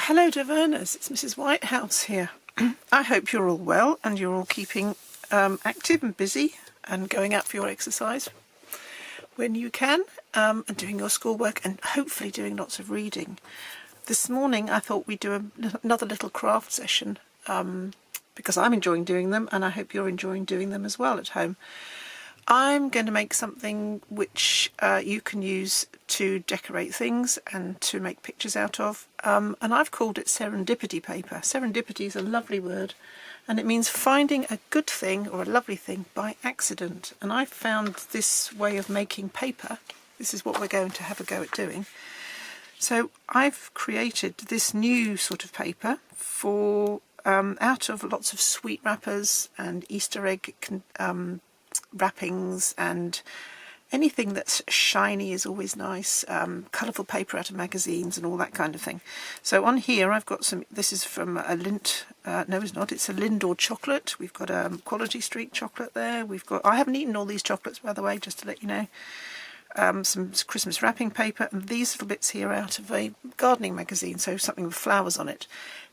Hello Diverners, it's Mrs. Whitehouse here. I hope you're all well and you're all keeping active and busy and going out for your exercise when you can, and doing your schoolwork and hopefully doing lots of reading. This morning I thought we'd do another little craft session because I'm enjoying doing them and I hope you're enjoying doing them as well at home. I'm going to make something which you can use to decorate things and to make pictures out of, and I've called it Serendipity Paper. Serendipity is a lovely word and it means finding a good thing or a lovely thing by accident, and I found this way of making paper. This is what we're going to have a go at doing. So I've created this new sort of paper for out of lots of sweet wrappers and Easter egg wrappings, and anything that's shiny is always nice. Colourful paper out of magazines and all that kind of thing. So on here I've got some, this is from a Lindt, no it's not, it's a Lindor chocolate. We've got a Quality Street chocolate there. We've got, I haven't eaten all these chocolates by the way, just to let you know. Some Christmas wrapping paper, and these little bits here out of a gardening magazine, so something with flowers on it.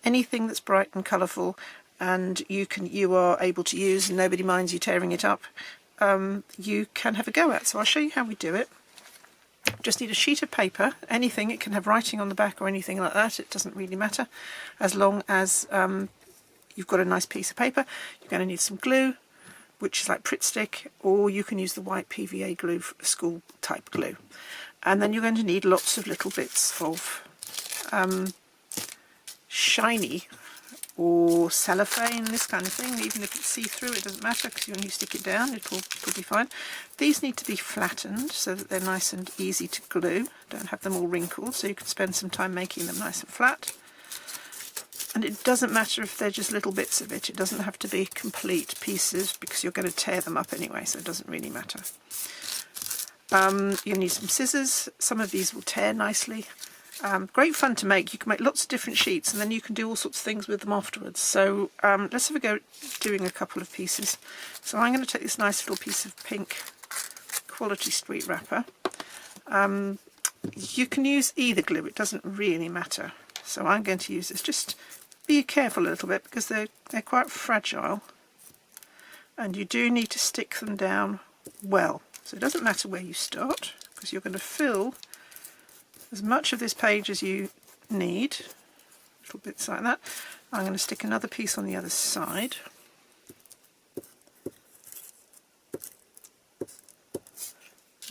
Anything that's bright and colourful and you are able to use and nobody minds you tearing it up, you can have a go at. So I'll show you how we do it. Just need a sheet of paper, anything, it can have writing on the back or anything like that, it doesn't really matter, as long as you've got a nice piece of paper. You're going to need some glue, which is like Pritt stick, or you can use the white PVA glue, school type glue. And then you're going to need lots of little bits of shiny or cellophane, this kind of thing. Even if it's see-through, it doesn't matter, because when you stick it down it'll be fine. These need to be flattened so that they're nice and easy to glue. Don't have them all wrinkled, so you can spend some time making them nice and flat. And it doesn't matter if they're just little bits of it, it doesn't have to be complete pieces because you're going to tear them up anyway, so it doesn't really matter. You'll need some scissors. Some of these will tear nicely. Great fun to make. You can make lots of different sheets and then you can do all sorts of things with them afterwards. So let's have a go at doing a couple of pieces. So I'm going to take this nice little piece of pink Quality Street wrapper. You can use either glue, it doesn't really matter. So I'm going to use this. Just be careful a little bit because they're quite fragile and you do need to stick them down well. So it doesn't matter where you start because you're going to fill as much of this page as you need, little bits like that. I'm going to stick another piece on the other side.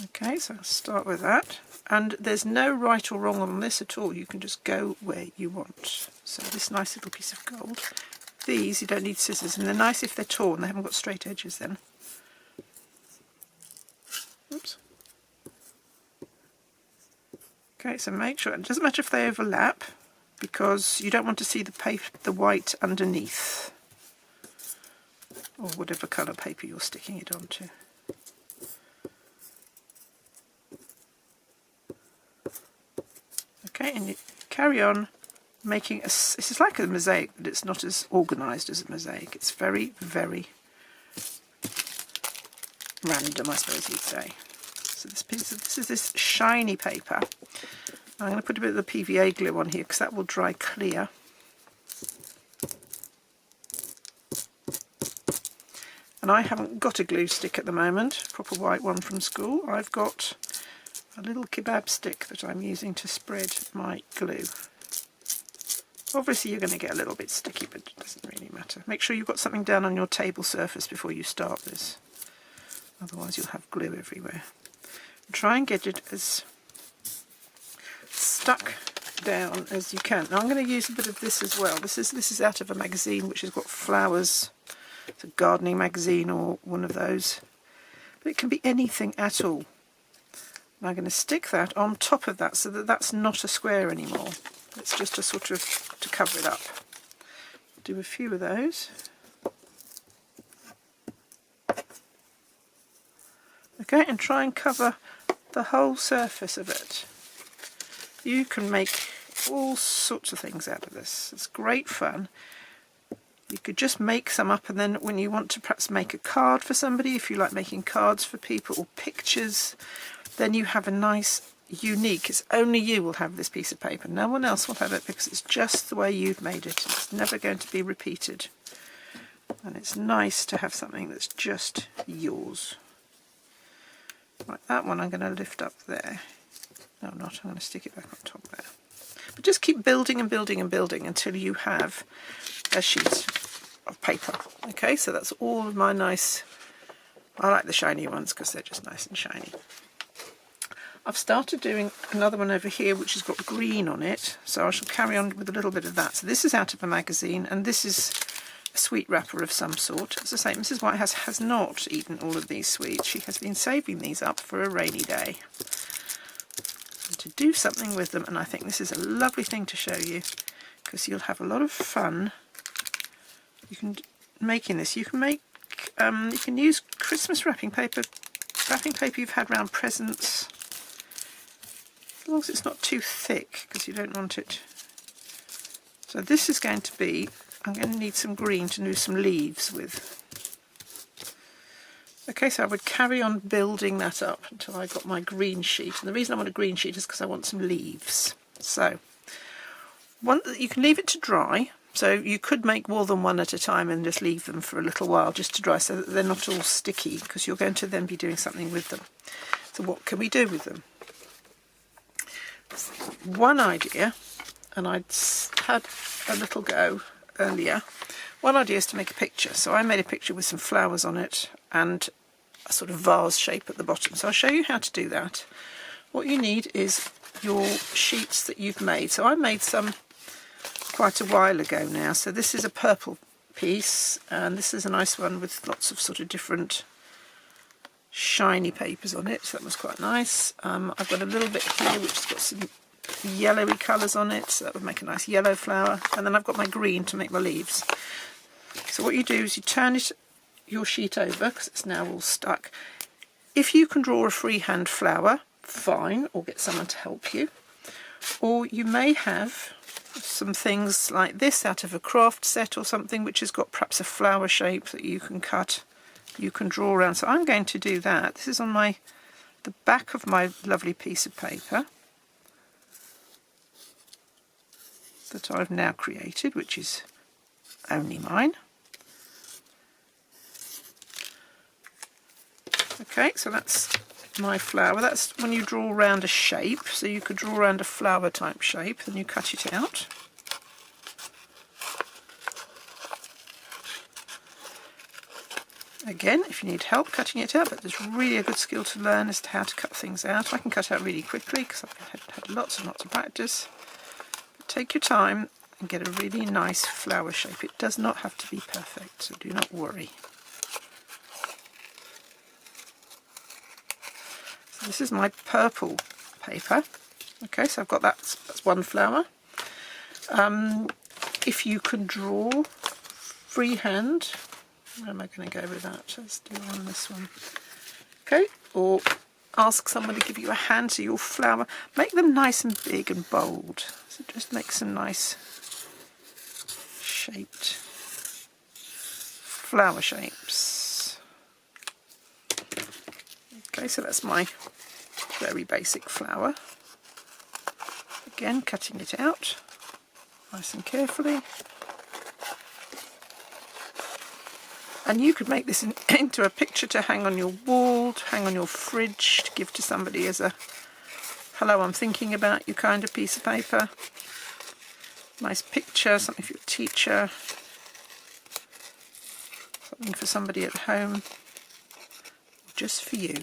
Okay, so I'll start with that. And there's no right or wrong on this at all, you can just go where you want. So this nice little piece of gold. These you don't need scissors, and they're nice if they're torn, they haven't got straight edges then. Oops. Okay, so make sure, it doesn't matter if they overlap because you don't want to see the paper, the white underneath, or whatever colour paper you're sticking it onto. Okay, and you carry on making this is like a mosaic, but it's not as organised as a mosaic. It's very, very random, I suppose you'd say. So this is this shiny paper. I'm going to put a bit of the PVA glue on here because that will dry clear. And I haven't got a glue stick at the moment, a proper white one from school. I've got a little kebab stick that I'm using to spread my glue. Obviously you're going to get a little bit sticky, but it doesn't really matter. Make sure you've got something down on your table surface before you start this, otherwise you'll have glue everywhere. Try and get it as stuck down as you can. Now I'm going to use a bit of this as well. This is out of a magazine which has got flowers. It's a gardening magazine or one of those, but it can be anything at all. And I'm going to stick that on top of that so that that's not a square anymore. It's just a sort of to cover it up. Do a few of those. Okay, and try and cover the whole surface of it. You can make all sorts of things out of this. It's great fun. You could just make some up, and then when you want to perhaps make a card for somebody, if you like making cards for people or pictures, then you have a nice unique. It's only you will have this piece of paper. No one else will have it because it's just the way you've made it. It's never going to be repeated. And it's nice to have something that's just yours. Right, that one I'm going to lift up there. No, I'm not. I'm going to stick it back on top there. But just keep building and building and building until you have a sheet of paper. Okay, so that's all of my nice... I like the shiny ones because they're just nice and shiny. I've started doing another one over here which has got green on it, so I shall carry on with a little bit of that. So this is out of a magazine, and this is a sweet wrapper of some sort. As I say, Mrs. Whitehouse has not eaten all of these sweets. She has been saving these up for a rainy day and to do something with them, and I think this is a lovely thing to show you because you'll have a lot of fun. You can making this. You can make. You can use Christmas wrapping paper you've had around presents, as long as it's not too thick because you don't want it. So this is going to be, I'm going to need some green to do some leaves with. Okay, so I would carry on building that up until I got my green sheet. And the reason I want a green sheet is because I want some leaves. So you can leave it to dry. So you could make more than one at a time and just leave them for a little while just to dry so that they're not all sticky, because you're going to then be doing something with them. So what can we do with them? One idea, and I'd had a little go earlier, one idea is to make a picture. So I made a picture with some flowers on it and a sort of vase shape at the bottom. So I'll show you how to do that. What you need is your sheets that you've made. So I made some quite a while ago now. So this is a purple piece, and this is a nice one with lots of sort of different shiny papers on it. So that was quite nice. I've got a little bit here which has got some yellowy colours on it, so that would make a nice yellow flower. And then I've got my green to make my leaves. So what you do is you turn your sheet over because it's now all stuck. If you can draw a freehand flower, fine, or get someone to help you. Or you may have some things like this out of a craft set or something which has got perhaps a flower shape that you can cut, you can draw around. So I'm going to do that. This is on the back of my lovely piece of paper that I've now created, which is only mine. Okay, so that's my flower. That's when you draw around a shape, so you could draw around a flower type shape, then you cut it out. Again, if you need help cutting it out, but there's really a good skill to learn as to how to cut things out. I can cut out really quickly because I've had lots and lots of practice. But take your time and get a really nice flower shape. It does not have to be perfect, so do not worry. This is my purple paper. Okay, so I've got that's one flower. If you can draw freehand, where am I going to go with that? Let's do on this one. Okay, or ask someone to give you a hand to your flower. Make them nice and big and bold. So just make some nice shaped flower shapes. Okay, so that's my very basic flower. Again, cutting it out nice and carefully. And you could make this into a picture to hang on your wall, to hang on your fridge, to give to somebody as a hello, I'm thinking about you kind of piece of paper. Nice picture, something for your teacher, something for somebody at home, just for you.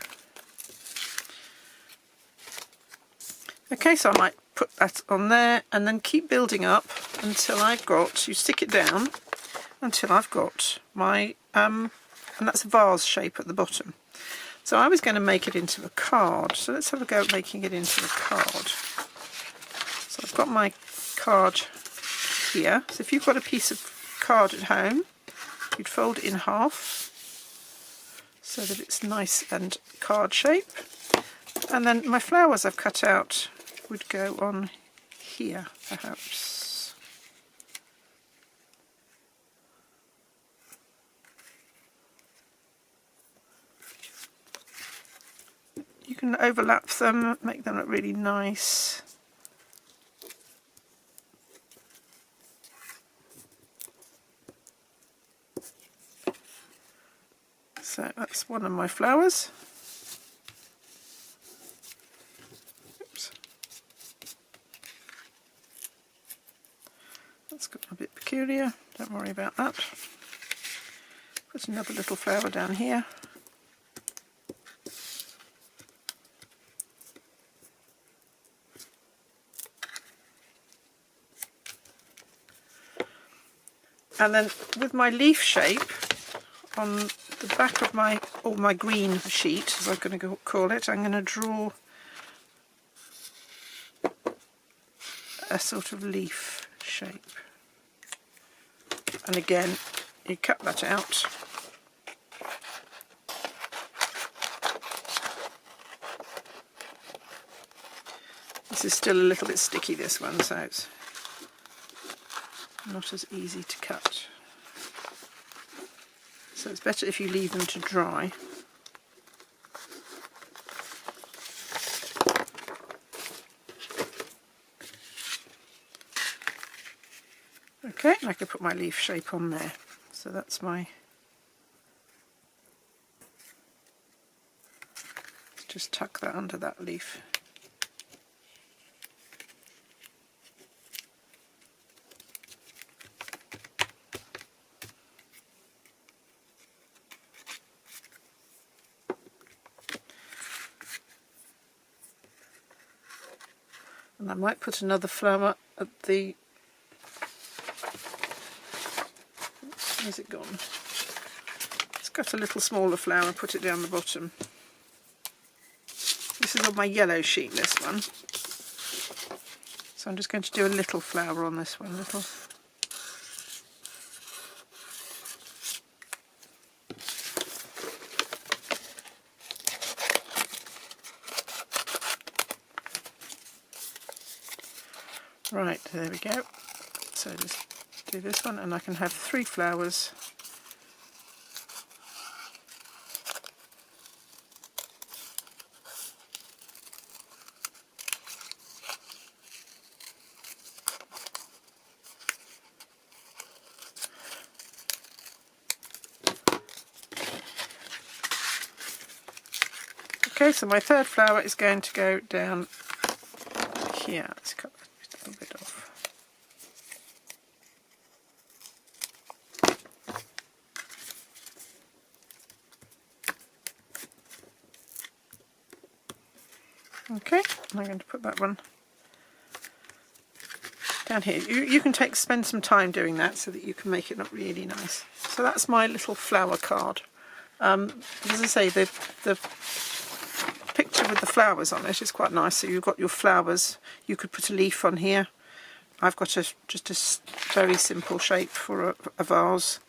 Okay, so I might put that on there and then keep building up until I've got, you stick it down until I've got my, and that's a vase shape at the bottom. So I was going to make it into a card, so let's have a go at making it into a card. So I've got my card here. So if you've got a piece of card at home, you'd fold it in half so that it's nice and card shape. And then my flowers I've cut out would go on here, perhaps. You can overlap them, make them look really nice. So that's one of my flowers. Oops. That's got a bit peculiar, don't worry about that. Put another little flower down here. And then with my leaf shape on the back of my, or my green sheet, as I'm going to call it, I'm going to draw a sort of leaf shape. And again, you cut that out. This is still a little bit sticky, this one, so it's not as easy to cut. So it's better if you leave them to dry. Okay, and I can put my leaf shape on there. So that's my... just tuck that under that leaf. And I might put another flower at the... where's it gone? It's got a little smaller flower, put it down the bottom. This is on my yellow sheet, this one. So I'm just going to do a little flower on this one, little. Right, there we go. So just do this one and I can have 3 flowers. Okay, so my third flower is going to go down here. Let's cut that a little bit off. Okay, and I'm going to put that one down here. You can spend some time doing that so that you can make it look really nice. So that's my little flower card. As I say, the picture with the flowers on it is quite nice. So you've got your flowers. You could put a leaf on here. I've got just a very simple shape for a vase.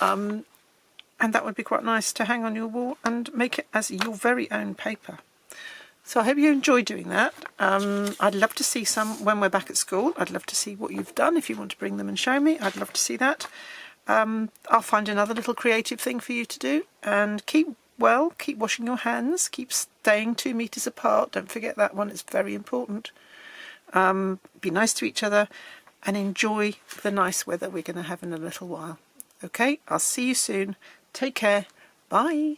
And that would be quite nice to hang on your wall and make it as your very own paper. So I hope you enjoy doing that. I'd love to see some when we're back at school. I'd love to see what you've done. If you want to bring them and show me, I'd love to see that. I'll find another little creative thing for you to do. And keep washing your hands. Keep staying 2 meters apart. Don't forget that one. It's very important. Be nice to each other and enjoy the nice weather we're going to have in a little while. Okay, I'll see you soon. Take care. Bye.